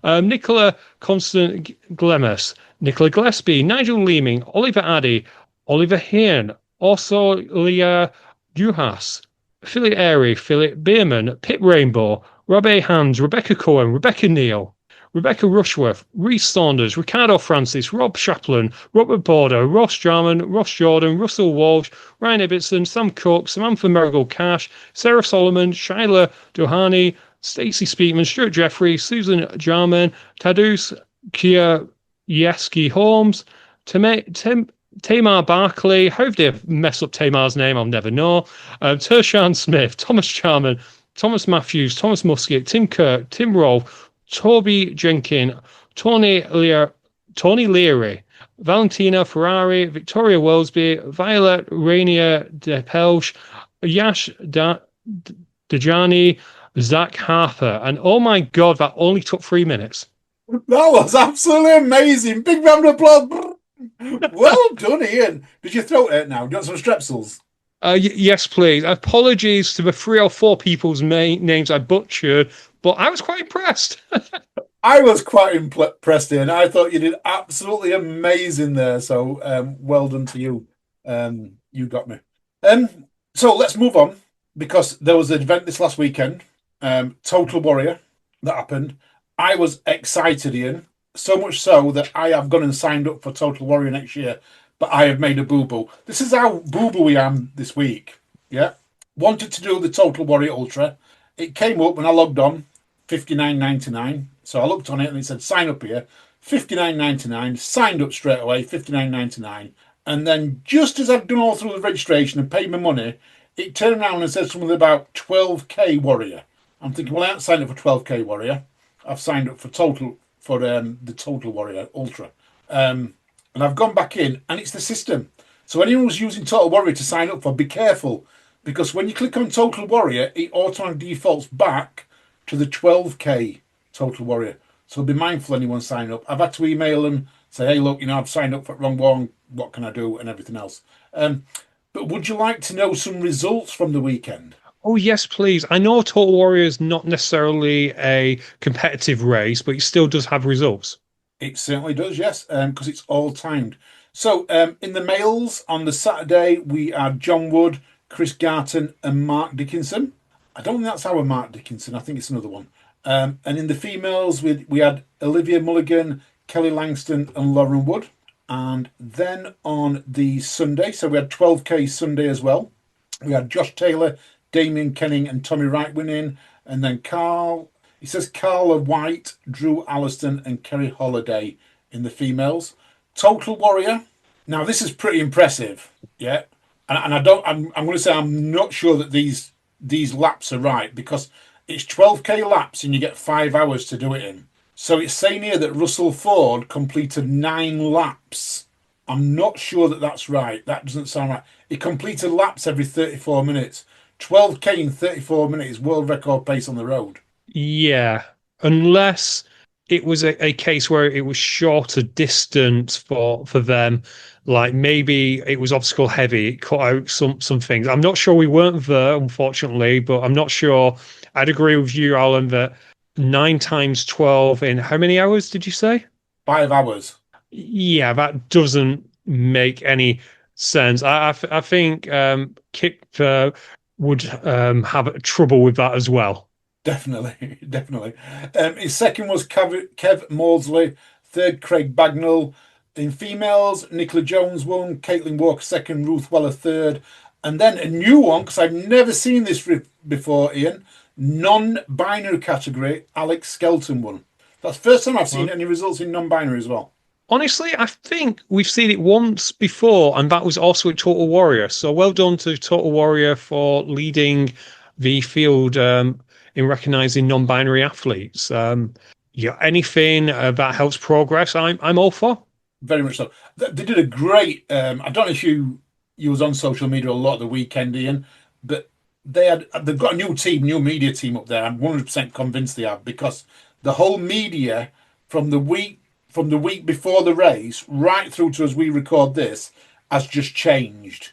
Nicola Constant Glemus, Nicola Gillespie, Nigel Leeming, Oliver Addy, Oliver Hearn, also Leah Duhas, Philip Airy, Philip Bierman, Pip Rainbow, Rob A. Hands, Rebecca Cohen, Rebecca Neal, Rebecca Rushworth, Reese Saunders, Ricardo Francis, Rob Chaplin, Robert Border, Ross Jarman, Ross Jordan, Russell Walsh, Ryan Ibbotson, Sam Cook, Samantha Marigold Cash, Sarah Solomon, Shyla Dohany, Stacey Speakman, Stuart Jeffrey, Susan Jarman, Tadus Kiyaski Holmes, Tamar Barkley. How did I mess up Tamar's name? I'll never know. Tershan Smith, Thomas Charman, Thomas Matthews, Thomas Musket, Tim Kirk, Tim Rolfe, Toby Jenkin, Tony Leary, Valentina Ferrari, Victoria Wellesby, Violet Rainier de Pelch, Yash Dejani, Zach Harper. And oh my God, that only took 3 minutes. That was absolutely amazing. Big round of applause. Well done, Ian. Did you throat it now? Do you want some strepsils? Yes, please. Apologies to the 3 or 4 people's names I butchered, but I was quite impressed. I was quite impressed, Ian. I thought you did absolutely amazing there. So well done to you. You got me. So let's move on. because there was an event this last weekend, Total Warrior, that happened. I was excited, Ian, so much so that I have gone and signed up for Total Warrior next year, but I have made a boo boo. This is how boo boo I am this week. Yeah. Wanted to do the Total Warrior Ultra. It came up when I logged on, $59.99. So I looked on it and it said sign up here, $59.99. Signed up straight away, $59.99. And then just as I'd done all through the registration and paid my money, it turned around and said something about 12k Warrior. I'm thinking, well, I haven't signed up for 12k Warrior. I've signed up for the Total Warrior Ultra. And I've gone back in, and it's the system. So anyone who's using Total Warrior to sign up for, be careful, because when you click on Total Warrior, it automatically defaults back to the 12k Total Warrior. So be mindful anyone sign up. I've had to email them, say, hey, look, I've signed up for the wrong one. What can I do? And everything else. But would you like to know some results from the weekend? Oh, yes, please. I know Total Warrior is not necessarily a competitive race, but it still does have results. It certainly does, yes, because it's all timed. So in the males on the Saturday, we had John Wood, Chris Garton, and Mark Dickinson. I don't think that's our Mark Dickinson. I think it's another one. And in the females, we had Olivia Mulligan, Kelly Langston, and Lauren Wood. And then on the Sunday, so we had 12k Sunday as well. We had Josh Taylor, Damien Kenning, and Tommy Wright winning. And then Carla White, Drew Alliston, and Kerry Holiday in the females. Total Warrior. Now this is pretty impressive, yeah. And I'm going to say I'm not sure that these laps are right, because it's 12k laps and you get 5 hours to do it in. So it's saying here that Russell Ford completed 9 laps. I'm not sure that that's right. That doesn't sound right. He completed laps every 34 minutes. 12k in 34 minutes is world record pace on the road. Yeah, unless it was a case where it was shorter distance for them, like maybe it was obstacle heavy, it cut out some things. I'm not sure, we weren't there, unfortunately, but I'm not sure. I'd agree with you, Alan, that 9 times 12 in how many hours did you say? 5 hours. Yeah, that doesn't make any sense. I think Kip would have trouble with that as well. Definitely, definitely. His second was Kev Maudsley, third Craig Bagnall. In females, Nicola Jones won, Caitlin Walker second, Ruth Weller third. And then a new one, because I've never seen this before, Ian, non-binary category, Alex Skelton won. That's the first time I've seen any results in non-binary as well. Honestly, I think we've seen it once before, and that was also at Total Warrior. So well done to Total Warrior for leading the field in recognizing non-binary athletes. Anything that helps progress, I'm all for. Very much so. They did a great. I don't know if you was on social media a lot of the weekend, Ian, but they've got a new media team up there. I'm 100% convinced they have, because the whole media from the week before the race right through to as we record this has just changed.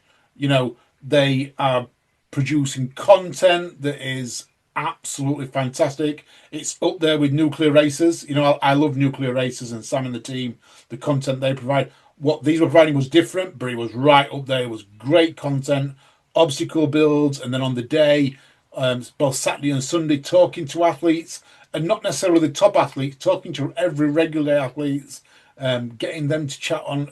They are producing content that is absolutely fantastic. It's up there with Nuclear Racers. I love Nuclear Racers and Sam and the team. The content they provide, what these were providing was different, but it was right up there. It was great content, obstacle builds, and then on the day, both Saturday and Sunday, talking to athletes, and not necessarily the top athletes, talking to every regular athletes, getting them to chat on.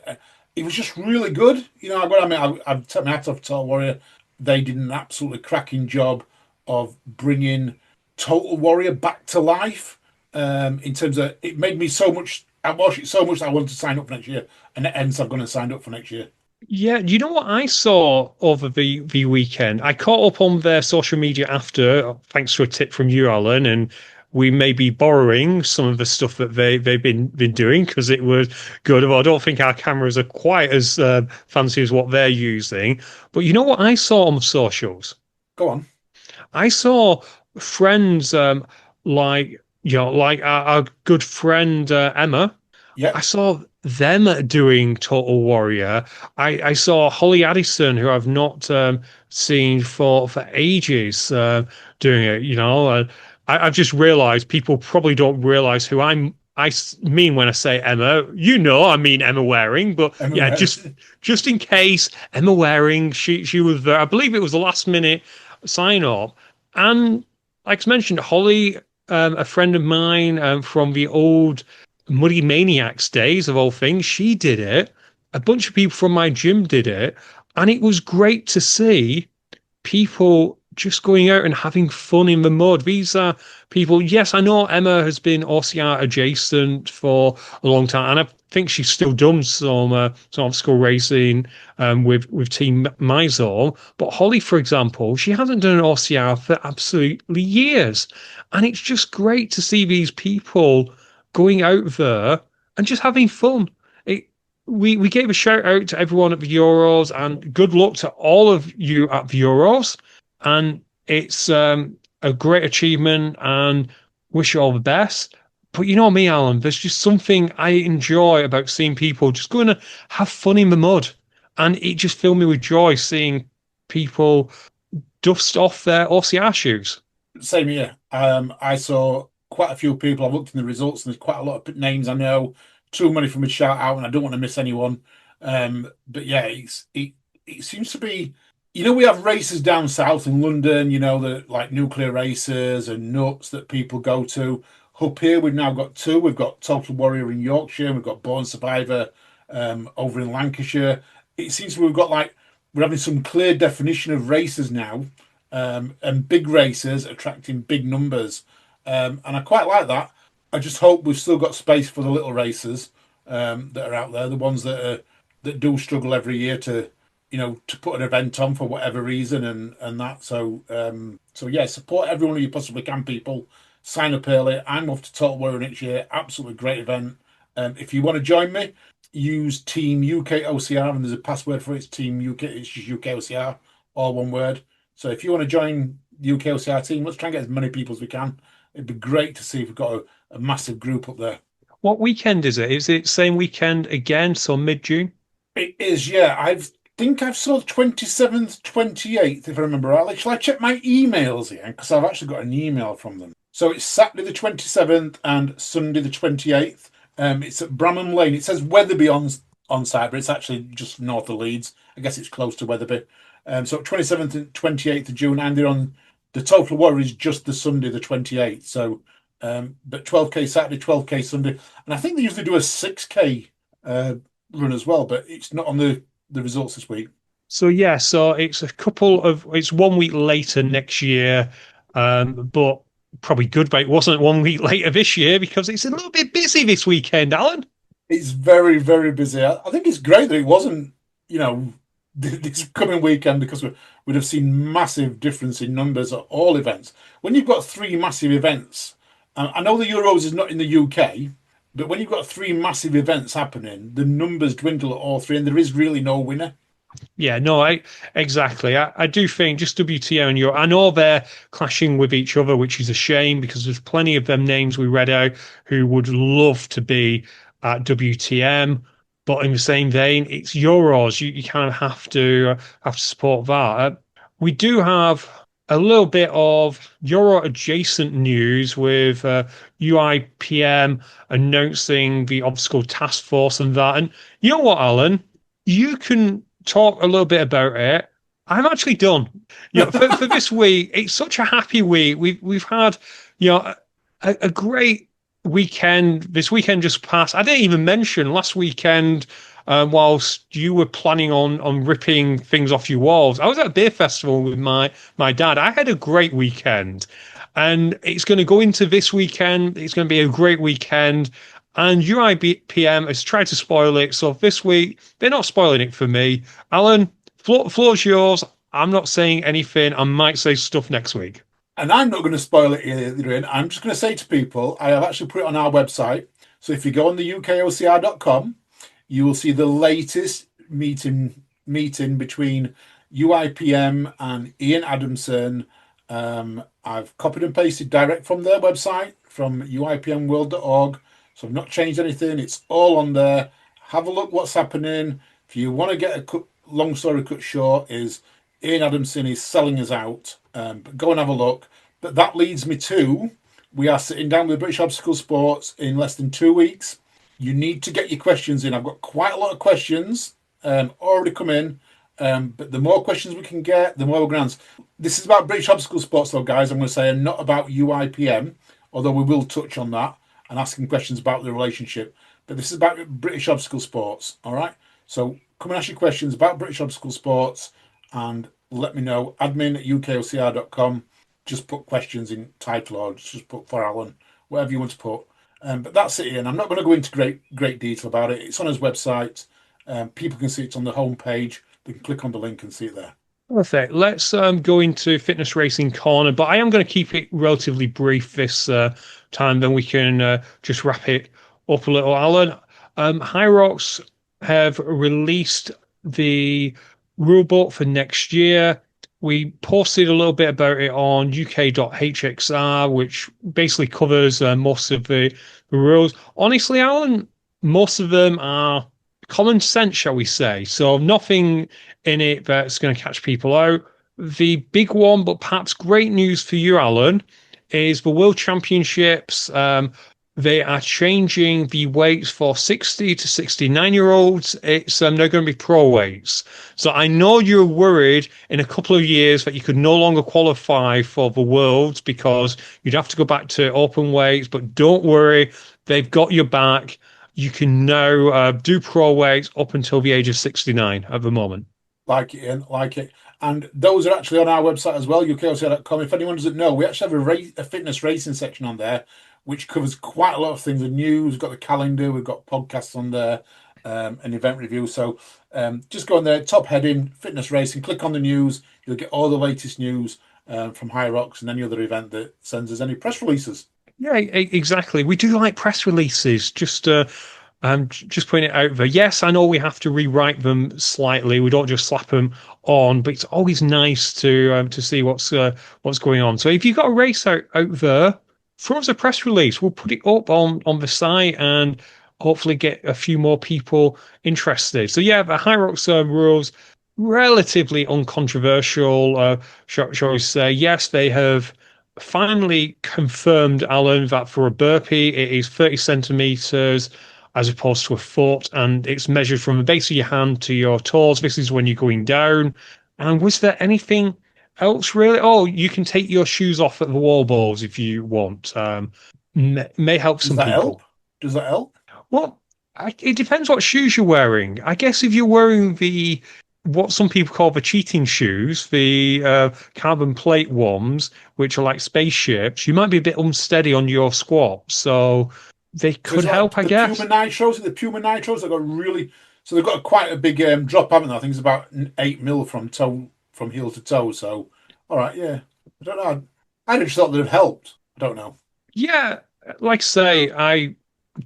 It was just really good. I've taken my hat off to Total Warrior. They did an absolutely cracking job of bringing Total Warrior back to life. In terms of, it made me so much. I watched it so much that I wanted to sign up for next year, and hence I'm going to sign up for next year. Yeah, you know what I saw over the weekend? I caught up on their social media after, thanks to a tip from you, Alan, and we may be borrowing some of the stuff that they've been doing, because it was good. Well, I don't think our cameras are quite as fancy as what they're using. But you know what I saw on the socials? Go on. I saw friends like our good friend Emma. Yeah. I saw them doing Total Warrior. I saw Holly Addison, who I've not seen for ages, doing it. I've just realised people probably don't realise who I mean when I say Emma. I mean Emma Waring, but Emma yeah, Waring. just in case, Emma Waring, she was there. I believe it was the last minute sign up. And like I mentioned, Holly, a friend of mine from the old Muddy Maniacs days of all things, she did it. A bunch of people from my gym did it. And it was great to see people just going out and having fun in the mud. These are people, yes, I know Emma has been OCR adjacent for a long time, and I think she's still done some obstacle racing with Team Mysore. But Holly, for example, she hasn't done an OCR for absolutely years. And it's just great to see these people going out there and just having fun. It, we gave a shout out to everyone at the Euros and good luck to all of you at the Euros. And it's a great achievement and wish you all the best. But you know me, Alan, there's just something I enjoy about seeing people just going to have fun in the mud. And it just filled me with joy seeing people dust off their OCR shoes. Same here. I saw quite a few people. I've looked in the results, and there's quite a lot of names I know. Too many from a shout out, and I don't want to miss anyone. But yeah, it seems to be. We have races down south in London. The like nuclear races and nuts that people go to. Up here, we've now got two. We've got Total Warrior in Yorkshire, and we've got Born Survivor over in Lancashire. It seems we're having some clear definition of races now, and big races attracting big numbers. And I quite like that. I just hope we've still got space for the little races that are out there, the ones that do struggle every year to put an event on for whatever reason and that. So yeah, support everyone you possibly can, people. Sign up early. I'm off to Total Warrior next year. Absolutely great event. If you want to join me, use Team UK OCR, and there's a password for it. It's Team UK. It's just UK OCR, all one word. So if you want to join the UK OCR team, let's try and get as many people as we can. It'd be great to see if we've got a massive group up there. What weekend is it? Is it same weekend again, so mid-June? It is, yeah. I think I've saw 27th, 28th, if I remember rightly. Shall I check my emails again? Because I've actually got an email from them. So it's Saturday the 27th and Sunday the 28th. It's at Bramham Lane. It says Wetherby on site, but it's actually just north of Leeds. I guess it's close to Wetherby. So 27th and 28th of June, and they're on the Total War is just the Sunday the 28th. So, but 12k Saturday, 12k Sunday, and I think they usually do a 6k run as well, but it's not on the results this week. So yeah, so it's 1 week later next year, but probably good, but it wasn't 1 week later this year because it's a little bit busy this weekend, Alan. It's very, very busy. I think it's great that it wasn't, this coming weekend, because we'd have seen massive difference in numbers at all events. When you've got three massive events, I know the Euros is not in the UK, but when you've got three massive events happening, the numbers dwindle at all three, and there is really no winner. Yeah, no, exactly. I do think just WTO and Euro, I know they're clashing with each other, which is a shame because there's plenty of them names we read out who would love to be at WTM. But in the same vein, it's Euros. You kind of have to support that. We do have a little bit of Euro adjacent news with UIPM announcing the obstacle task force and that. And you know what, Alan? You can talk a little bit about it. I'm actually done. For this week, it's such a happy week. We've had a great weekend. This weekend just passed. I didn't even mention last weekend. Whilst you were planning on ripping things off your walls, I was at a beer festival with my dad. I had a great weekend, and it's going to go into this weekend. It's going to be a great weekend. And UIPM has tried to spoil it. So this week, they're not spoiling it for me. Alan, floor's yours. I'm not saying anything. I might say stuff next week. And I'm not going to spoil it either. I'm just going to say to people, I have actually put it on our website. So if you go on the ukocr.com, you will see the latest meeting between UIPM and Ian Adamson. I've copied and pasted direct from their website, from uipmworld.org. So I've not changed anything. It's all on there. Have a look what's happening. If you want to get a long story cut short, is Ian Adamson is selling us out. But go and have a look. But that leads me to, we are sitting down with British Obstacle Sports in less than 2 weeks. You need to get your questions in. I've got quite a lot of questions already come in. But the more questions we can get, the more we're going to answer. This is about British obstacle sports, though, guys. I'm going to say, and not about UIPM, although we will touch on that and asking questions about the relationship. But this is about British obstacle sports. All right. So come and ask your questions about British obstacle sports and let me know. admin@ukocr.com. Just put questions in title or just put for Alan, whatever you want to put. But that's it, Ian. I'm not going to go into great detail about it. It's on his website. People can see it on the homepage. They can click on the link and see it there. Perfect. Let's go into fitness racing corner, but I am going to keep it relatively brief this time. Then we can just wrap it up a little. Alan, High Rocks have released the rulebook for next year. We posted a little bit about it on uk.hxr, which basically covers most of the rules. Honestly, Alan, most of them are common sense, shall we say. So nothing in it that's going to catch people out. The big one, but perhaps great news for you, Alan, is the World Championships. They are changing the weights for 60 to 69-year-olds. It's now going to be pro weights. So I know you're worried in a couple of years that you could no longer qualify for the Worlds because you'd have to go back to open weights. But don't worry, they've got your back. You can now do pro weights up until the age of 69 at the moment. Like it, Ian, like it. And those are actually on our website as well, ukocr.com. If anyone doesn't know, we actually have a fitness racing section on there, which covers quite a lot of things. The news, we've got the calendar, we've got podcasts on there, an event review. So just go on there, top heading, fitness racing, click on the news. You'll get all the latest news from High Rocks and any other event that sends us any press releases. Yeah, exactly. We do like press releases. Just putting it out there. Yes, I know we have to rewrite them slightly. We don't just slap them on, but it's always nice to see what's going on. So if you've got a race out there, throw us a press release. We'll put it up on the site and hopefully get a few more people interested. So yeah, the High Rocks rules relatively uncontroversial. Shall we say? Yes, they have finally confirmed, Alan, that for a burpee it is 30 centimeters as opposed to a foot, and it's measured from the base of your hand to your toes. This is when you're going down. And was there anything else really? Oh, you can take your shoes off at the wall balls if you want. May help some people. Help? Does that help? Well, it depends what shoes you're wearing. I guess if you're wearing what some people call the cheating shoes, the carbon plate ones, which are like spaceships, you might be a bit unsteady on your squat. So they could help, I guess. The Puma Nitros, they've got so they've got quite a big drop, haven't they? I think it's about 8 mil from heel to toe. So, all right, yeah. I don't know. I just thought they'd have helped. I don't know. Yeah, like I say, I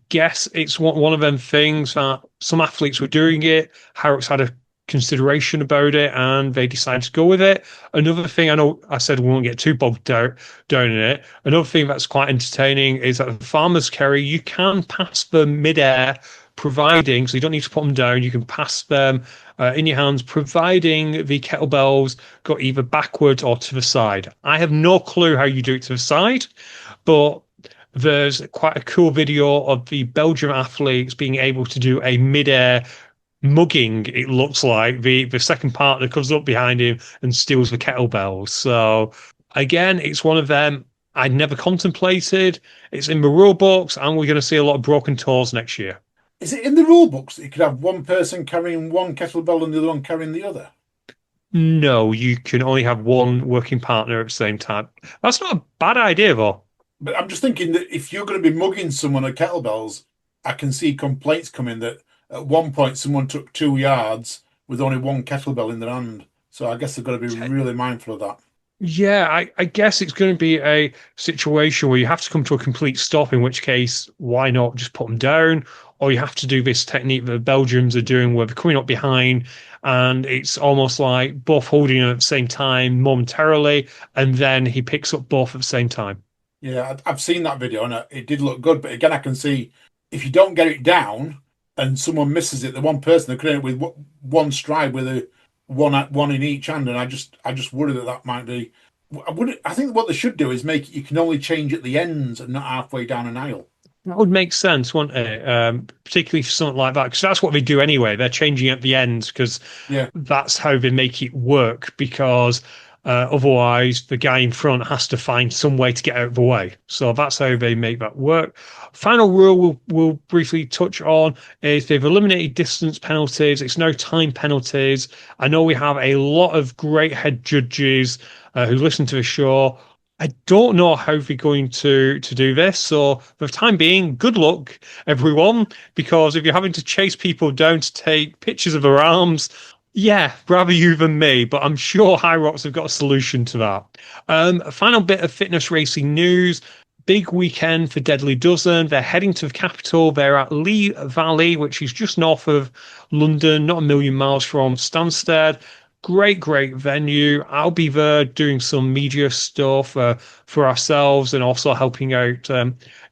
guess it's one of them things that some athletes were doing it. Harrods had a consideration about it and they decided to go with it. Another thing, I know I said we won't get too bogged down in it. Another thing that's quite entertaining is that the farmers carry, you can pass them midair, providing, so you don't need to put them down, you can pass them in your hands, providing the kettlebells go either backwards or to the side. I have no clue how you do it to the side, but there's quite a cool video of the Belgian athletes being able to do a midair mugging. It looks like the second partner comes up behind him and steals the kettlebells. So again, it's one of them I'd never contemplated. It's in the rule books, and we're going to see a lot of broken toes next year. Is it in the rule books that you could have one person carrying one kettlebell and the other one carrying the other? No, you can only have one working partner at the same time. That's not a bad idea, though. But I'm just thinking that if you're going to be mugging someone at kettlebells, I can see complaints coming that at one point someone took 2 yards with only one kettlebell in their hand. So I guess they've got to be really mindful of that. Yeah, I guess it's going to be a situation where you have to come to a complete stop, in which case, why not just put them down? Or you have to do this technique that the Belgians are doing where they're coming up behind and it's almost like both holding them at the same time momentarily, and then he picks up both at the same time. Yeah, I've seen that video and it did look good. But again, I can see if you don't get it down and someone misses it, the one person they're creating with one stride with a one in each hand, and I just worry that might be. I think what they should do is make it you can only change at the ends and not halfway down an aisle. That would make sense, wouldn't it? Particularly for something like that, because that's what they do anyway. They're changing at the end because Yeah. that's how they make it work. Because otherwise, the guy in front has to find some way to get out of the way. So that's how they make that work. Final rule we'll briefly touch on is they've eliminated distance penalties. It's no time penalties. I know we have a lot of great head judges who listen to the show. I don't know how they're going to do this. So for the time being, good luck, everyone, because if you're having to chase people down to take pictures of their arms, yeah, rather you than me, but I'm sure High Rocks have got a solution to that. A final bit of fitness racing news. Big weekend for Deadly Dozen. They're heading to the capital. They're at Lee Valley, which is just north of London, not a million miles from Stansted. Great venue. I'll be there doing some media stuff for ourselves and also helping out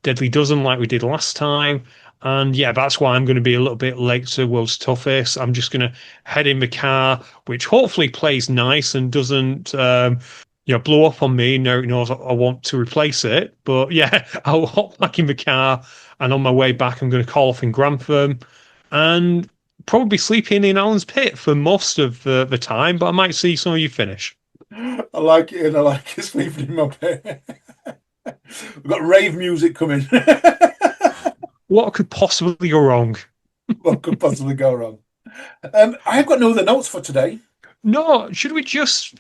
Deadly Dozen like we did last time. And yeah, that's why I'm going to be a little bit late to World's Toughest. I'm just going to head in the car, which hopefully plays nice and doesn't blow up on me. No, it knows I want to replace it. But yeah, I'll hop back in the car, and on my way back, I'm going to call off in Grantham and probably sleeping in Alan's pit for most of the time, but I might see some of you finish. I like it, and I like it sleeping in my bed. We've got rave music coming. What could possibly go wrong? What could possibly go wrong? I've got no other notes for today. No, should we just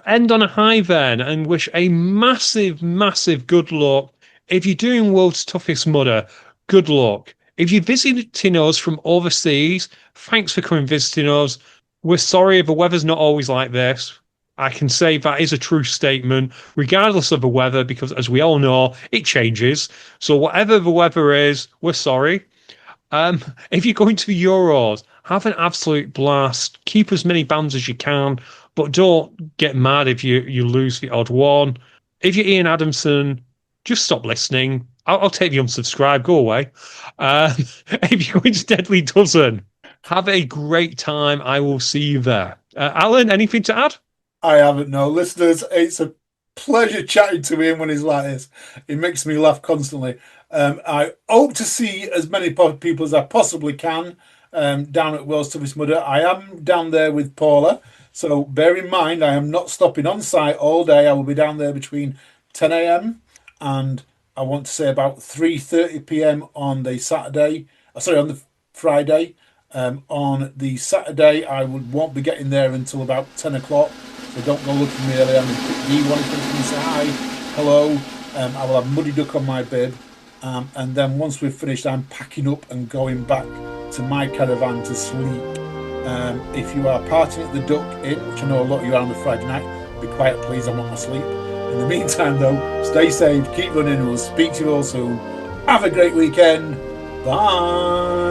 end on a high then and wish a massive good luck? If you're doing World's Toughest Mudder, good luck. If you're visiting us from overseas, thanks for coming visiting us. We're sorry if the weather's not always like this. I can say that is a true statement, regardless of the weather, because as we all know, it changes. So whatever the weather is, we're sorry. If you're going to the Euros, have an absolute blast. Keep as many bands as you can, but don't get mad if you lose the odd one. If you're Ian Adamson, just stop listening. I'll take the unsubscribe. Go away. If you're going to Deadly Dozen, have a great time. I will see you there. Alan, anything to add? I haven't, no. Listeners, it's a pleasure chatting to him when he's like this. It makes me laugh constantly. I hope to see as many people as I possibly can down at World's Toughest Mudder. I am down there with Paula, so bear in mind I am not stopping on site all day. I will be down there between 10 a.m. and I want to say about 3:30 p.m. on the Saturday. On the Friday. On the Saturday, won't be getting there until about 10 o'clock. So don't go looking for me early. I'm in Pit D. Want to come and say hi, hello. I will have Muddy Duck on my bib. And then once we've finished, I'm packing up and going back to my caravan to sleep. If you are partying at the Duck Inn, which I know a lot of you are on the Friday night, be quiet please, I want my sleep. In the meantime though, stay safe, keep running, we'll speak to you all soon. Have a great weekend. Bye.